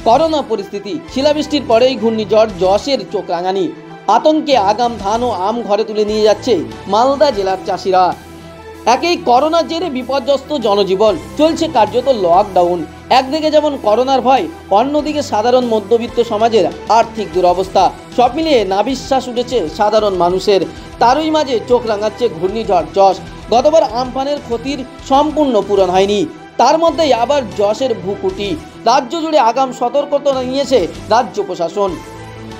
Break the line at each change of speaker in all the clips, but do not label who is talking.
Corona পরিস্থিতি, শিলাবৃষ্টির পরেই ঘূর্ণিঝড় যশের চোখ রাঙানি। আতঙ্কে আগাম ধান ও আম ঘরে তুলে নিয়ে যাচ্ছে মালদা জেলার চাষিরা। একেই করোনার জেরে বিপর্যস্ত জনজীবন, চলছে কার্যত লকডাউন। একদিকে যেমন করোনার ভয়, অন্যদিকে সাধারণ মধ্যবিত্ত সমাজের আর্থিক দুরবস্থা। সব মিলিয়ে নাভিশ্বাস উঠেছে সাধারণ মানুষের। তারই মাঝে চোখ রাঙাচ্ছে ঘূর্ণিঝড় যশ। গতবার আমফানের ক্ষতির সম্পূর্ণ পূরণ হয়নি, তার মধ্যেই আবার যশের ভূকুটি। রাজ্য জুড়ে আগাম সতর্কতা নিয়েছে রাজ্য প্রশাসন।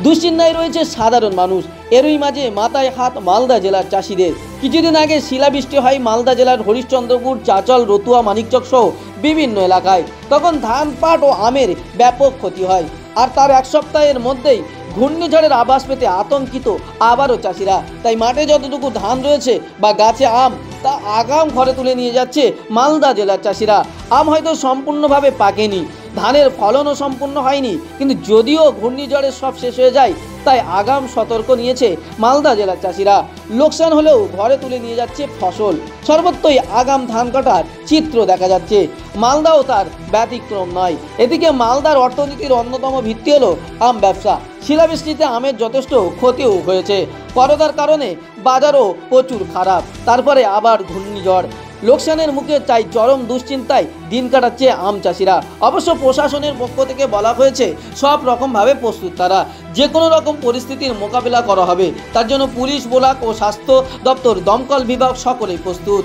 দুশ্চিন্তায় রয়েছে সাধারণ মানুষ। এরই মাঝে মাথায় হাত মালদা জেলার চাষিদের। কিছুদিন আগে শিলাবৃষ্টি হয় মালদা জেলার হরিশ্চন্দ্রপুর, চাচল, রতুয়া, মানিকচক সহ বিভিন্ন এলাকায়। তখন ধান, পাট ও আমের ব্যাপক ক্ষতি হয়। আর তার এক সপ্তাহের মধ্যেই ঘূর্ণিঝড়ের আভাস পেতে আতঙ্কিত আবারও চাষিরা। তাই মাঠে যতটুকু ধান রয়েছে বা গাছে আম, তা আগাম ঘরে তুলে নিয়ে যাচ্ছে মালদা জেলার চাষিরা। আম হয়তো সম্পূর্ণভাবে পাকেনি, ধানের ফলনও সম্পূর্ণ হয়নি, কিন্তু যদিও ঘূর্ণিঝড়ে সব শেষ হয়ে যায়, তাই আগাম সতর্ক নিয়েছে মালদা জেলার চাষিরা। লোকসান হলেও ঘরে তুলে নিয়ে যাচ্ছে ফসল। সর্বত্রই আগাম ধান কাটার চিত্র দেখা যাচ্ছে। মালদাও তার ব্যতিক্রম নয়। এদিকে মালদার অর্থনীতির অন্যতম ভিত্তি হলো আম ব্যবসা। শিলাবৃষ্টিতে আমের যথেষ্ট ক্ষতিও হয়েছে। করোনার কারণে বাজারও প্রচুর খারাপ, তারপরে আবার ঘূর্ণিঝড়। লোকসানের মুখে তাই চরম দুশ্চিন্তায় দিন কাটাচ্ছে আম চাষিরা। অবশ্য প্রশাসনের পক্ষ থেকে বলা হয়েছে সব রকমভাবে প্রস্তুত তারা। যে কোনো রকম পরিস্থিতির মোকাবিলা করা হবে, তার জন্য পুলিশ, ব্লক ও স্বাস্থ্য দপ্তর, দমকল বিভাগ সকলেই প্রস্তুত।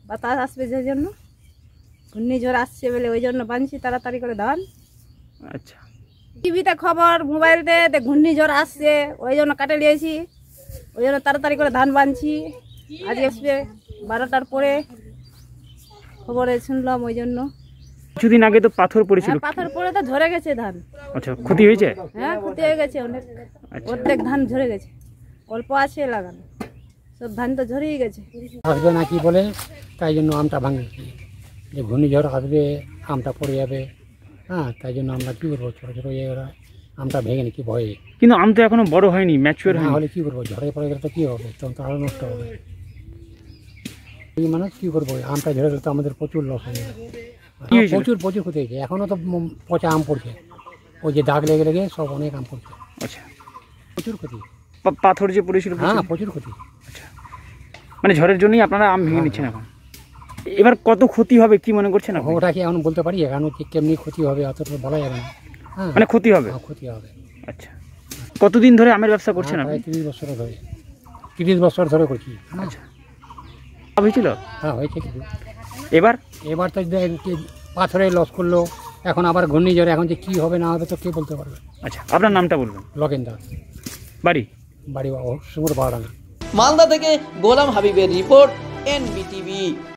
বাতাস আসবে যে জন্য, ঘূর্ণিঝড় আসছে বলে ওই জন্য বানছি তাড়াতাড়ি করে ধান।
আচ্ছা,
টিভিতে খবর, মোবাইলতে ঘূর্ণিঝড় আসছে, ওই জন্য কাটে নিয়েছি, ওই জন্য তাড়াতাড়ি করে ধান বানছি। আজকে আসবে 12টার পরে খবরে শুনলাম, ওই জন্য।
কিছুদিন আগে তো পাথর পড়েছিল।
পাথর পরে তো ঝরে গেছে ধান।
আচ্ছা, ক্ষতি হয়েছে?
হ্যাঁ, ক্ষতি হয়ে গেছে অনেক। অর্ধেক ধান ঝরে গেছে, অল্প আছে লাগানো, সব ধান তো ঝরেই গেছে।
আসবে না কি বলে, তাই জন্য আমটা ভাঙিয়েছি যে ঘূর্ণিঝড় আসবে, আমটা পড়ে যাবে। হ্যাঁ, তাই জন্য আমরা কী করবো, ছোটো ছোটো জায়গাটা আমটা ভেঙে নিচ্ছি ভয়ে।
কিন্তু আম তো এখনো বড় হয়নি, ম্যাচিওর
না
হয়নি।
হলে কী করবো, ঝড়ে পড়ে গেলে তো কী হবে, তখন তো আরও নষ্ট হবে। এই মানুষ কী করবো, আমটা ঝরে গেলে তো আমাদের প্রচুর লস হয়ে যাবে। প্রচুর প্রচুর ক্ষতি হয়েছে। এখনও তো পচা আম পড়ছে, ওই যে দাগ লেগে লেগে সব অনেক আম পড়ছে।
আচ্ছা,
প্রচুর ক্ষতি।
পাথর যে পড়েছিল?
হ্যাঁ, প্রচুর ক্ষতি।
আচ্ছা, মানে ঝড়ের জন্যই আপনারা আম ভেঙে নিচ্ছেন এখন। এবার কত ক্ষতি হবে কি মনে করছেন আপনি?
ওটা কি এখন বলতে পারি, এখন কেমনি ক্ষতি হবে অতটা বলা যাবে না। হ্যাঁ,
মানে ক্ষতি হবে?
ক্ষতি হবে।
আচ্ছা, কতদিন ধরে আমের ব্যবসা করছেন আপনি?
30 বছর ধরে। 30 বছর ধরে করছি।
আচ্ছা, লাভ হয়েছিল?
হ্যাঁ, হয়েছে কিছু।
এবার
তো পাথরে লস করলো, এখন আবার ঘূর্ণিঝড়ে, এখন যে কী হবে না হবে তো কে বলতে পারবে।
আচ্ছা, আপনার নামটা বলবেন?
লগেন দাস,
বাড়ি
বাড়ি সুমুর পাহাড়াঙ্গা।
মালদা থেকে গোলাম হাবিবের রিপোর্ট, NBTV।